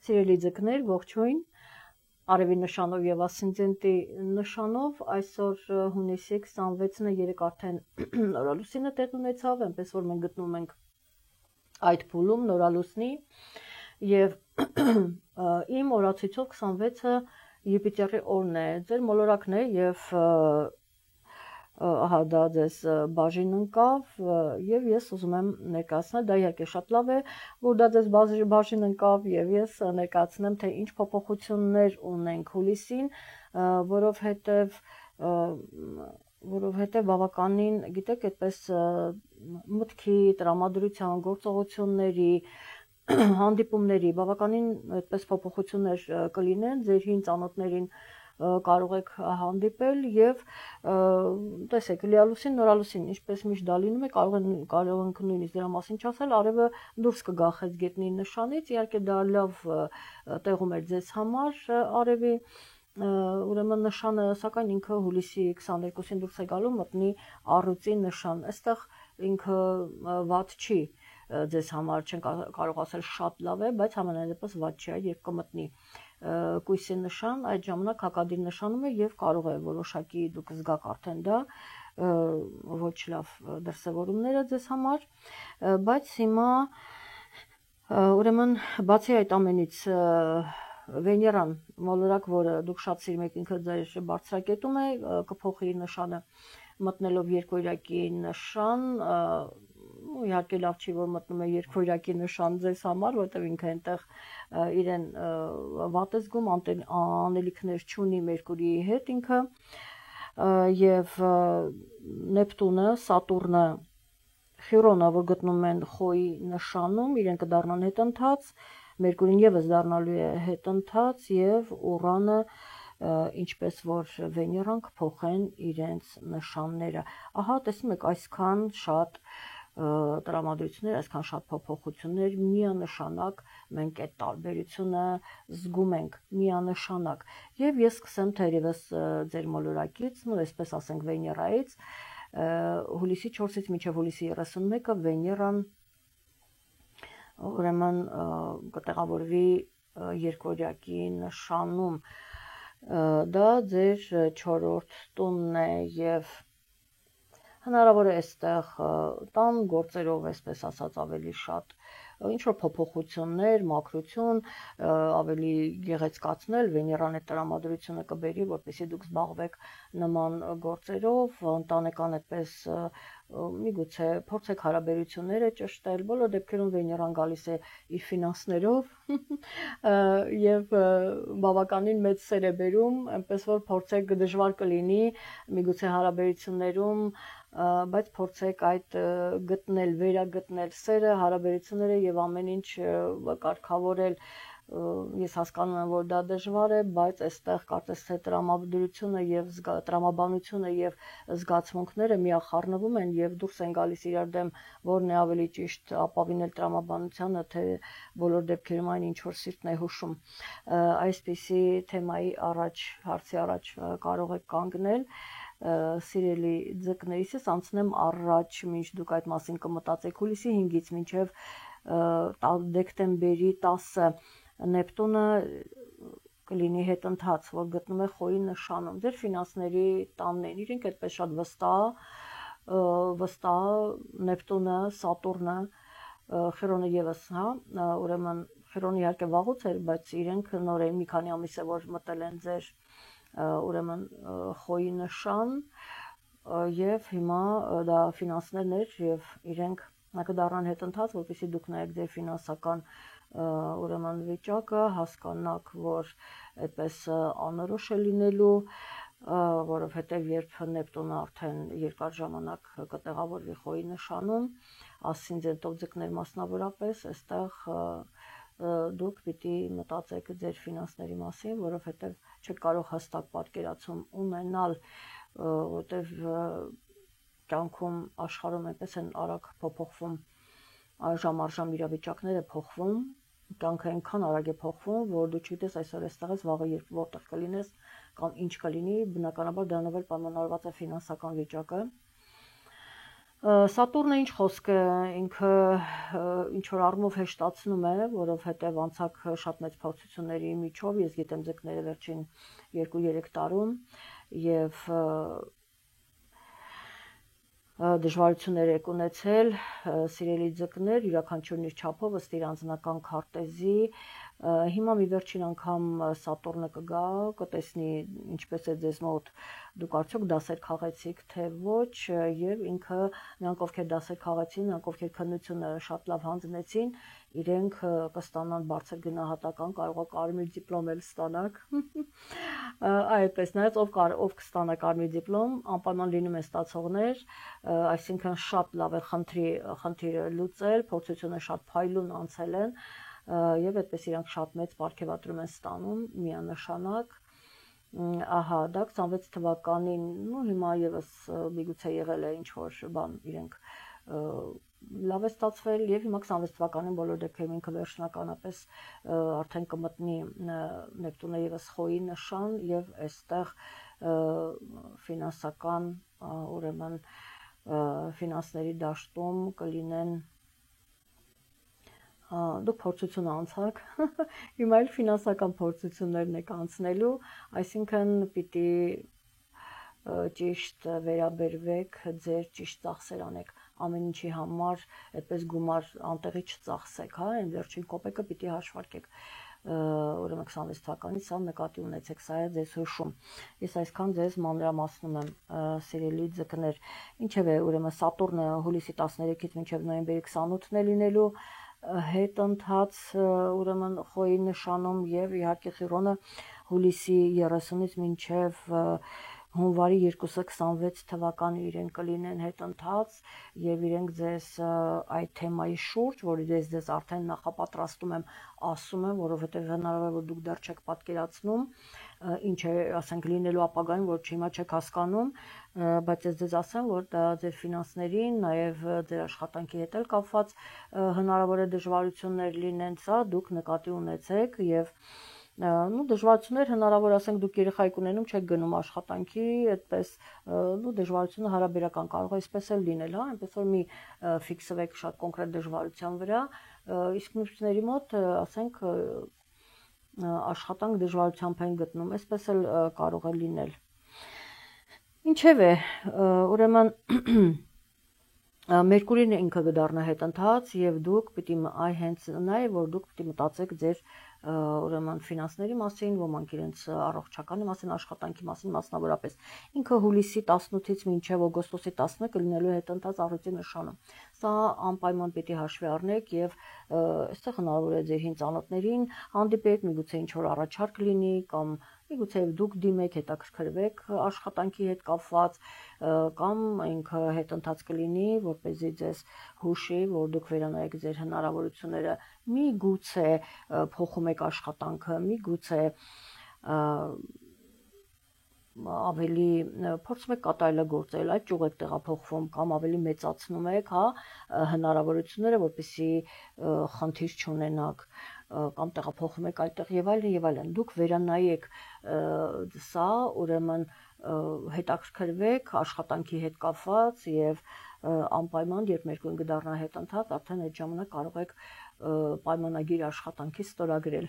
Սիրելի ձկներ, ողջույն, արևի նշանով և ասցենդենտի նշանով, այսօր հունիսի 26-ը երեկ արդեն նորալուսինը տեղ ունեցավ, այնպես որ մենք գտնվում ենք այդ փուլում նորալուսնի և իմ օրացույցով 26-ը Յուպիտերի օրն է, ձեր մոլորակն է և ահա դա ձեզ բաժին ընկավ և ես ուզում եմ ներկայացնել, դա իհարկե շատ լավ է, որ դա ձեզ բաժին ընկավ և ես ներկայացնեմ, թե ինչ փոփոխություններ ունենք հուլիսին, որովհետև բավականին, գիտեք, այդպես մտքի, տրամադրության, գործողությունների, հանդիպումների բավականին այդպես փոփոխություններ կլինեն, ձեր հին ծանոթներին կարող եք հանդիպել և տեսեք, լիալուսին, նորալուսին, ինչպես միշտ դա լինում է, կարող ենք նույնիսկ դրա մասին չասել, արևը դուրս կգա խեցգետնի նշանից, իհարկե դա լավ տեղում էր ձեզ համար արևի, ուրեմն նշանը, սակայն ինքը հուլիսի 22-ին դուրս է գալու մտնի առյուծի նշան, այստեղ ինքը վատ չի ձեզ համար, չեն կարող ասել շատ լավ է, բայց համենայն դեպս վատ չի, երբ կմտնի կույսի նշան, այդ ժամանակ հակադիր նշանում է և կարող է որոշակի դուք զգաք արդեն դա, ոչ լավ դրսևորումները ձեզ համար, բայց հիմա ուրեմն բացի այդ ամենից Վեներան մոլորակ, որը դուք շատ սիրում եք, ինքը ձեր բարձրակետում է, կփոխի նշանը մտնելով երկվորյակի նշան, իհարկե լավ չի, որ մտնում է երկվորյակի նշան ձեզ համար, որտեղ ինքը այնտեղ իրեն վատ է զգում, անելիքներ չունի Մերկուրիի հետ ինքը և Նեպտունը, Սատուրնը, Խիրոնը, որ գտնում են խոյի նշանում, իրեն կդառնան հետընթաց, Մերկուրին ևս դառնալու է հետընթաց և Ուրանը, ինչպես որ Վեներան կփոխեն իրենց նշանները, ահա տեսնում եք այսքան շատ տրամադրություններ, այսքան շատ փոփոխություններ միանշանակ մենք այդ տարբերությունը զգում ենք միանշանակ և ես սկսեմ թերևս ձեր մոլորակից, այսպես ասենք Վեներայից, հուլիսի 4-ից մինչև հուլիսի 31-ը Վեներան ուրեմն կտեղավորվի երկվորյակի նշանում, դա ձեր 4-րդ տունն է և հնարավոր է այստեղ տան գործերով, այսպես ասած, ավելի շատ ինչ-որ փոփոխություններ, մաքրություն, ավելի գեղեցկացնել, Վեներան այդ տրամադրությունը կբերի, որպեսզի դուք զբաղվեք նման գործերով, ընտանեկան այդպես միգուցե փորձեք հարաբերությունները ճշտել, բոլոր դեպքերում Վեներան գալիս է իր ֆինանսներով և բավականին մեծ սեր է բերում, այնպես որ փորձեք դժվար կլինի, միգուցե հարաբերություններում, բայց փորձեք այդ գտնել, վերագտնել սերը, հարաբերությունները և ամեն ինչ կարգավորել, ես հասկանում եմ, որ դա դժվար է, բայց այստեղ կարծես թե տրամադրությունը և տրամաբանությունը և զգացմունքները միախառնվում են և դուրս են գալիս իրար դեմ, որն է ավելի ճիշտ ապավինել տրամաբանությանը, թե բոլոր դեպքերում այն ինչ որ սիրտն է հուշում, այսպիսի թեմայի հարցի առաջ կարող եք կանգնել, սիրելի ձկներիս ես անցնեմ առաջ, մինչ դուք այդ մասին կմտածեք, հուլիսի 5-ից մինչև դեկտեմբերի 10-ը Նեպտունը կլինի հետընթաց, որ գտնում է խոյի նշանում, ձեր ֆինանսների տանն են, իրենք այդպես շատ վստահ, Նեպտունը, Սատուրնը, Խիրոնը ևս, ուրեմն Խիրոնը իհարկե վաղուց էր, բայց իրենք նորեն մի քանի ամիս է, որ մտել են ձեր ուրեմն խոյի նշան և հիմա դա ֆինանսներն էր և իրենք կդառնան հետընթաց, որպեսզի դուք նայեք ձեր ֆինանսական ուրեմն վիճակը, հասկանաք, որ այդպես անորոշ է լինելու, որովհետև երբ Նեպտունը արդեն երկար ժամանակ կտեղավորվի խոյի նշանում, ասցենդենտով ձկներ մասնավորապես, այստեղ դուք պիտի մտածեք ձեր ֆինանսների մասին, որովհետև չեք կարող հստակ պատկերացում ունենալ, որտեղ կյանքում աշխարհում այնպես են արագ փոփոխվում, ժամ առ ժամ իրավիճակները փոխվում, կյանքը այնքան արագ է փոխվում, որ դու չգիտես այսօր այստեղ ես, վաղը որտեղ կլինես կամ ինչ կլինի, բնականաբար դրանով էլ պայմանավորված է ֆինանսական վիճակը, Սատուրնը ինչ խոսք է, ինքը ինչ որ առումով հեշտացնում է, որովհետև անցակ շատ մեծ փորձությունների միջով, ես գիտեմ ձկները վերջին 2-3 տարում եւ դժվարություններ եք ունեցել, սիրելի ձկներ, յուրաքանչյուրն իր չափով ըստ իր անձնական քարտեզի, հիմա մի վերջին անգամ Սատուրնը կգա, կտեսնի ինչպես է ձեզ մոտ, դուք արդյոք դասեր քաղեցիք, թե ոչ, եւ ինքը նրանք ովքեր դասեր քաղեցին, նրանք ովքեր քննությունը շատ լավ հանձնեցին, իրենք կստանան բարձր գնահատական, կարող է կարմիր դիպլոմ էլ ստանաք։ Այդպես նայած ով կստանա կարմիր դիպլոմ, անպայման լինում են ստացողներ, այսինքն շատ լավ է խնդիրը լուծել, փորձությունը շատ փայլուն անցել են, եւ այդպես իրանք շատ մեծ պարգևատրում են ստանում միանշանակ։ Ահա, դա 26 թվականին, ну հիմա եւս միգուցե եղել է ինչ որ բան իրենք լավ է ստացվել եւ հիմա 26 թվականին բոլոր դեպքերում ինքը վերջնականապես արդեն կմտնի Նեպտունը եւս խոյի նշան եւ այստեղ ֆինանսական ուրեմն ֆինանսների դաշտում կլինեն դուք փորձություն անցաք, հիմա էլ ֆինանսական փորձություններն եք անցնելու, այսինքն պիտի ճիշտ վերաբերվեք, ձեր ճիշտ ծախսեր անեք, ամեն ինչի համար այդպես գումար անտեղի չծախսեք, հա, այն վերջին կոպեկը պիտի հաշվարկեք, ուրեմն 26 թվականից սա նկատի ունեցեք, սա է ձեզ հուշում, ես այսքան ձեզ մանրամասնում եմ, սիրելի ձկներ, ինչև է, ուրեմն Սատուրնը հուլիսի 13-ից մինչև նոյեմբերի 28-ն է լինելու, հետ ընթաց ուրեմն խոյի նշանում եւ իհարկե Խիրոնը հուլիսի 30-ից մինչեւ հունվարի 2-26 թվականի իրենք կլինեն հետ ընթաց եւ իրենք ձեզ այդ թեմայի շուրջ, որի ձեզ արդեն նախապատրաստում եմ, ասում եմ, որովհետեւ հնարավոր է որ դուք դեռ չեք պատկերացնում, ինչ է, ասենք, լինելու ապագայում, որ հիմա չեք հասկանում, բայց ես ձեզ ասեմ, որ դա ձեր ֆինանսներին, նաեւ ձեր աշխատանքի հետ էլ կապված հնարավոր է դժվարություններ լինեն, սա դուք նկատի ունեցեք եւ նու դժվարություններ հնարավոր ասենք դուք երեխայք ունենում չեք գնում աշխատանքի, այդպես նու դժվարությունը հարաբերական կարող է այսպես էլ լինել, հա, այնպես որ մի ֆիքսվեք շատ կոնկրետ դժվարության վրա, իսկ մյուսների մոտ ասենք աշխատանք դժվարությամբ են գտնում, այսպես էլ կարող է լինել։ Ինչև է, ուրեմն Մերկուրին ինքը կդառնա հետընթաց եւ դուք պիտի հենց նա է որ դուք պիտի մտածեք ձեր ուրեմն ֆինանսների մասին, ոմանք իրենց առողջականի մասին, աշխատանքի մասին մասնավորապես։ Ինքը հուլիսի 18-ից մինչև օգոստոսի 10-ը կլինելու հետընթաց առողջի նշանը։ Սա անպայման պիտի հաշվի առնեք եւ այստեղ հնարավոր է ձեր հին ծանոթներին հանդիպեք, միգուցե ինչ որ առաջարկ լինի կամ միգուցե դուք դիմեք, հետաքրքրվեք աշխատանքի հետ կապված կամ ինքը հետընթաց կլինի, որպեսզի ձեզ հուշի, որ դուք վերանայեք ձեր հնարավորությունները, միգուցե փոխում եք աշխատանքը, միգուցե ավելի փորձում եք կատարելագործել, այդ ճյուղ եք տեղափոխվում կամ ավելի մեծացնում եք, հա, հնարավորությունները, որպեսզի խնդիր չունենաք կամ տեղափոխում եք այդտեղ եւ այլն, դուք վերանայեք սա, ուրեմն հետաքրքրվեք աշխատանքի հետ կապված եւ անպայման երբ Մերկուրին կդառնա հետընթաց, արդեն այդ ժամանակ կարող եք պայմանագիր աշխատանքի ստորագրել։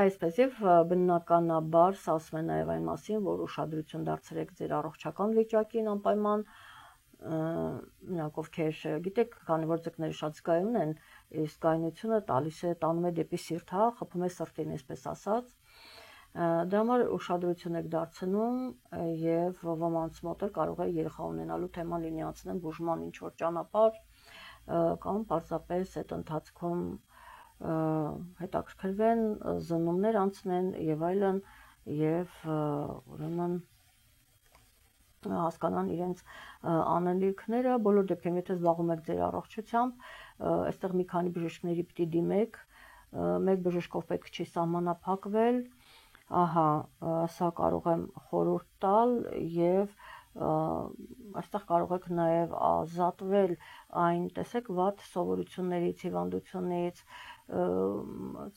Այսպես եւ բնականաբար սա ասում է նաեւ այն մասին, որ ուշադրություն դարձրեք ձեր առողջական վիճակին անպայման, նրանք ովքեր գիտեք, քանի որ ձկները շատ զգայուն են, իսկ զգայունությունը տալիս է, տանում է դեպի սիրտ, հա, խփում է սրտին, այսպես ասած։ Դրա համար ուշադրություն եք դարձնում եւ ոմանց մոտ կարող է երեխա ունենալու թեման լինի անցնեն բուժման ինչ որ ճանապարհ կամ պարզապես այդ ընթացքում հետաքրքրվեն, զննումներ անցնեն եւ այլն եւ ուրեմն հասկանան իրենց անելիքները, բոլոր դեպքերում եթե զբաղվում եք ձեր առողջությամբ, այստեղ մի քանի բժիշկների պիտի դիմեք, մեկ բժշկով պետք չի սահմանափակվել, ահա, սա կարող եմ խորհուրդ տալ եւ այստեղ կարող եք նաեւ ազատվել այն, տեսեք, վատ սովորություններից, հիվանդությունից,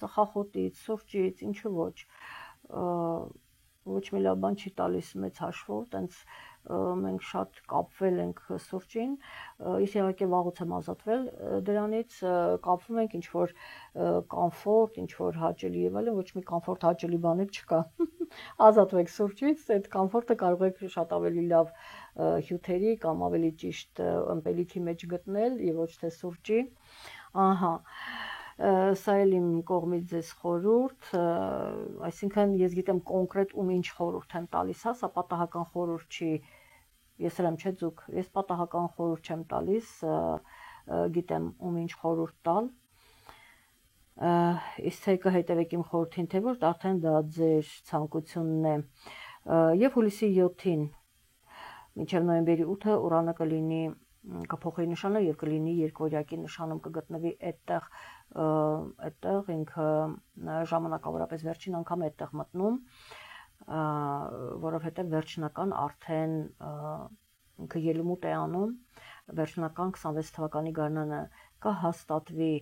ծխախոտից, սուրճից, ինչու ոչ մի լավ բան չի տալիս մեծ հաշվով, տենց մենք շատ կապվել ենք սուրճին, ես իհարկե վաղուց եմ ազատվել դրանից, կապվում ենք ինչ-որ կոմֆորտ, ինչ-որ հաճելի եւ այլն, ոչ մի կոմֆորտ հաճելի բաներ չկա։ Ազատվեք սուրճից, այդ կոմֆորտը կարող եք շատ ավելի լավ հյութերի կամ ավելի ճիշտ ըմպելիքի մեջ գտնել եւ ոչ թե սուրճի։ Ահա Սա էլ իմ կողմից ձեզ խորհուրդ, այսինքն ես գիտեմ կոնկրետ ում ինչ խորհուրդ եմ տալիս, հա, սա պատահական խորհուրդ չի, ես եմ չէ ձուկ, ես պատահական խորհուրդ չեմ տալիս, գիտեմ ում ինչ խորհուրդ տալ, իսկ թե կհետևեք իմ խորհրդին, թե ոչ, արդեն դա ձեր ցանկությունն է, եւ հուլիսի 7-ին, մինչև նոյեմբերի 8-ը Ուրանը կլինի կփոխի նշանը եւ կլինի երկվորյակի նշանում կգտնվի այդտեղ ինքը ժամանակավորապես վերջին անգամ այդտեղ մտնում, որովհետեւ վերջնական արդեն ինքը ելումուտ է անում, վերջնական 26 թվականի գարնանը կհաստատվի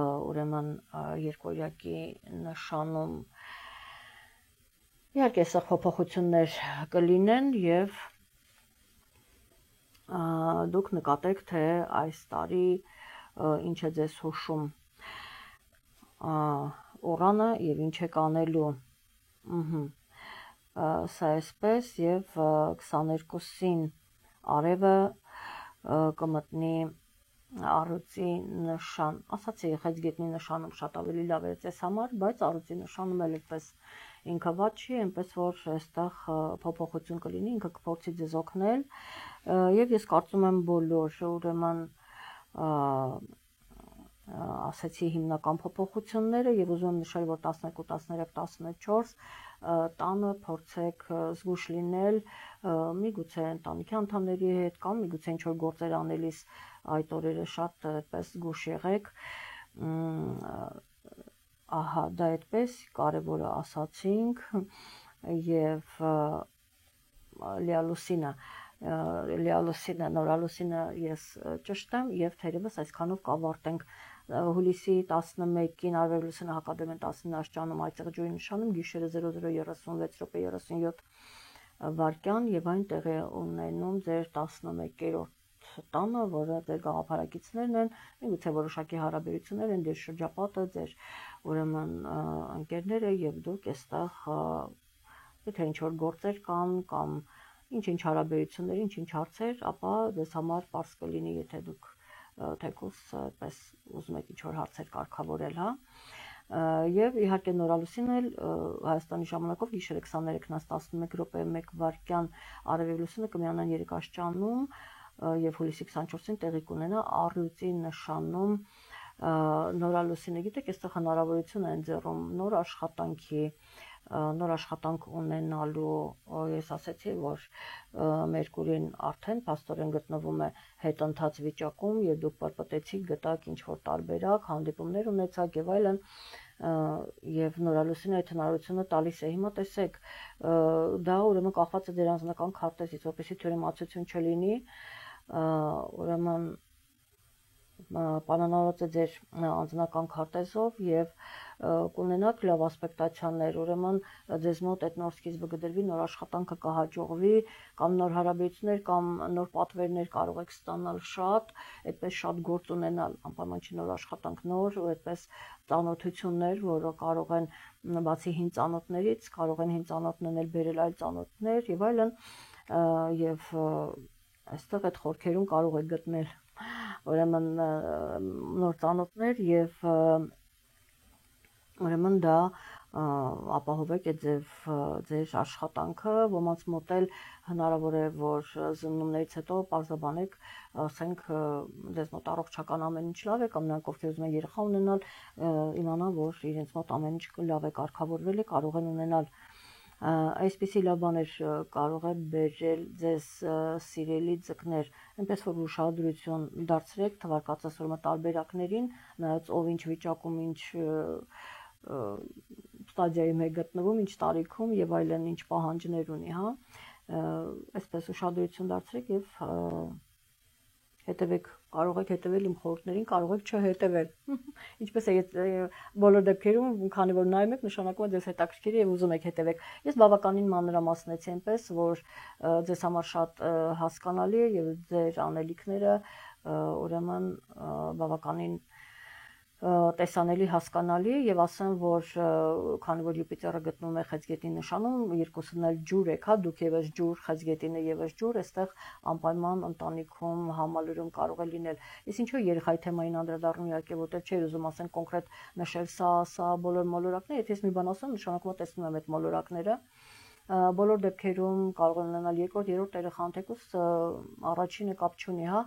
ուրեմն երկվորյակի նշանում իհարկե սա փոփոխություններ կլինեն եւ դուք նկատեք, թե այս տարի ինչ է ձեզ հուշում Օրանը եւ ինչ է կանելու։ Սա էսպես եւ 22-ին արևը կմտնի առյուծի նշան։ Ասացի, խեցգետնի նշանում շատ ավելի լավ է ձեզ համար, բայց առյուծի նշանում էլ այդպես ինքը վատ չի, այնպես որ այստեղ փոփոխություն կլինի, ինքը կփորձի ձեզ օգնել եւ ես կարծում եմ բոլոր ուրեմն ասացի հիմնական փոփոխությունները եւ ուզում եմ նշել, որ 12, 13, 14 տանը փորձեք զգուշ լինել միգուցե ընտանիքի անդամների հետ կամ միգուցե ինչ-որ գործեր անելիս այդ օրերը շատ այդպես զգուշ եղեք ահա դա այդպես կարևորը ասացինք եւ Լիալուսինը, նորալուսինը ես ճշտ եմ եւ թերևս այսքանով կավարտենք հուլիսի 11-ին արևելուսինը հակադրում են 19 աստիճանում այծեղջույի նշանում գիշերը 00:36:37 վայրկյան եւ այն տեղի ունենում ձեր 11-րդ տանը, որը ձեր գաղափարակիցներն են, միգուցե որոշակի հարաբերություններ են, ձեր շրջապատը, ձեր ուրեմն ընկերները եւ դուք այստեղ եթե ինչ-որ գործեր կան կամ ինչ-ինչ հարաբերություններ, ինչ-ինչ հարցեր, ապա դες համար պարզ կլինի, եթե դուք թեկուզ այդպես ուզում եք ինչ-որ հարցեր կարգավորել, հա։ Եվ իհարկե նորալուսին էլ Հայաստանի ժամանակով գիշերը 23:11:01 արևելուսինը կմիանան 3 աստիճանում եւ հուլիսի 24-ին տեղի կունենա առյուծի նշանում նորալուսինը, գիտեք, այստեղ հնարավորություն է ընձեռում նոր աշխատանք ունենալու, ես ասացի, որ Մերկուրին արդեն փաստորեն գտնվում է հետընթաց վիճակում եւ դուք պարպտեցիք, գտաք ինչ-որ տարբերակ, հանդիպումներ ունեցաք եւ այլն եւ նորալուսինը այդ հնարավորությունը տալիս է։ Հիմա տեսեք, դա ուրեմն կախված է ձեր անձնական քարտեզից, որպեսզի թյուրիմացություն չլինի, ուրեմն պայմանավորված է ձեր անձնական քարտեզով եւ կունենաք լավ ասպեկտացիաներ, ուրեմն ձեզ մոտ այդ նոր սկիզբը կդրվի, նոր աշխատանքը կհաջողվի, կամ նոր հարաբերություններ, կամ նոր պատվերներ կարող եք ստանալ շատ, այդպես շատ գործ ունենալ, անպայման չի նոր աշխատանք, նոր ու այդպես ծանոթություններ, որը կարող են բացի հին ծանոթներից, կարող են հին ծանոթներն էլ բերել այլ ծանոթներ եւ այլն, եւ այստեղ այդ խորքերում կարող եք գտնել ուրեմն նոր ծանոթներ եւ ուրեմն դա ապահովեք այդ ձեր աշխատանքը, ոմանց մոտ էլ հնարավոր է, որ զննումներից հետո պարզաբանեք, ասենք ձեզ մոտ առողջական ամեն ինչ լավ է, կամ նրանք ովքեր ուզում են երեխա ունենալ, իմանան, որ իրենց մոտ ամեն ինչ լավ է կարգավորվել է, կարող են ունենալ այսպիսի լավ բաներ կարող է բերել ձեզ սիրելի ձկներ, այնպես որ ուշադրություն դարձրեք թվարկածասորմա տարբերակներին, նայած ով ինչ վիճակում, ինչ ստադիայում է գտնվում, ինչ տարիքում եւ այլն, ինչ պահանջներ ունի, հա, այսպես ուշադրություն դարձրեք եւ հետևեք կարող եք հետևել իմ խորհուրդներին, կարող եք չհետևել։ Ինչպես է բոլոր դեպքերում, քանի որ նայում եք, նշանակում է ձեզ հետաքրքիր է եւ ուզում եք հետևեք։ Ես բավականին մանրամասնեցի այնպես, որ ձեզ համար շատ հասկանալի է եւ ձեր անելիքները ուրեմն բավականին տեսանելի հասկանալի եւ ասեմ, որ քանի որ Յուպիտերը գտնվում է Խեցգետի նշանում, երկուսն էլ ջուր եք, հա, դուք եւս ջուր, Խեցգետինը եւս ջուր, այստեղ անպայման ընտանիքում համալրում կարող է լինել։ Ես ինչու երեխայի թեմային անդրադառնում իհարկե, որտեղ չէի ուզում ասեմ կոնկրետ նշել սա բոլոր մոլորակները, եթե ես մի բան ասեմ, նշանակում է տեսնում եմ այդ մոլորակները։ Բոլոր դեպքերում կարող են ունենալ երկրորդ, երրորդ երեխան, թեկուզ առաջինը կապ չունի, հա,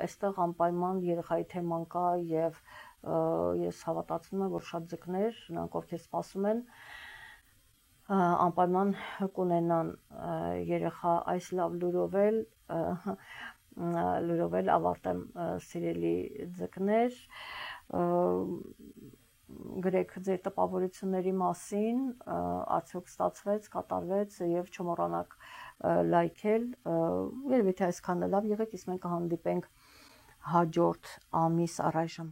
այստեղ անպայման երեխայի թեման կա եւ ես հավատացնում եմ, որ շատ ձկներ, նրանք ովքեր սպասում են, անպայման կունենան երեխա այս լավ լուրովել ավարտեմ սիրելի ձկներ, գրեք ձեր տպավորությունների մասին, արդյոք ստացվեց, կատարվեց եւ չմոռանաք լայքել, երևի թե այսքանը լավ եղեք, իսկ մենք կհանդիպենք հաջորդ ամիս առայժմ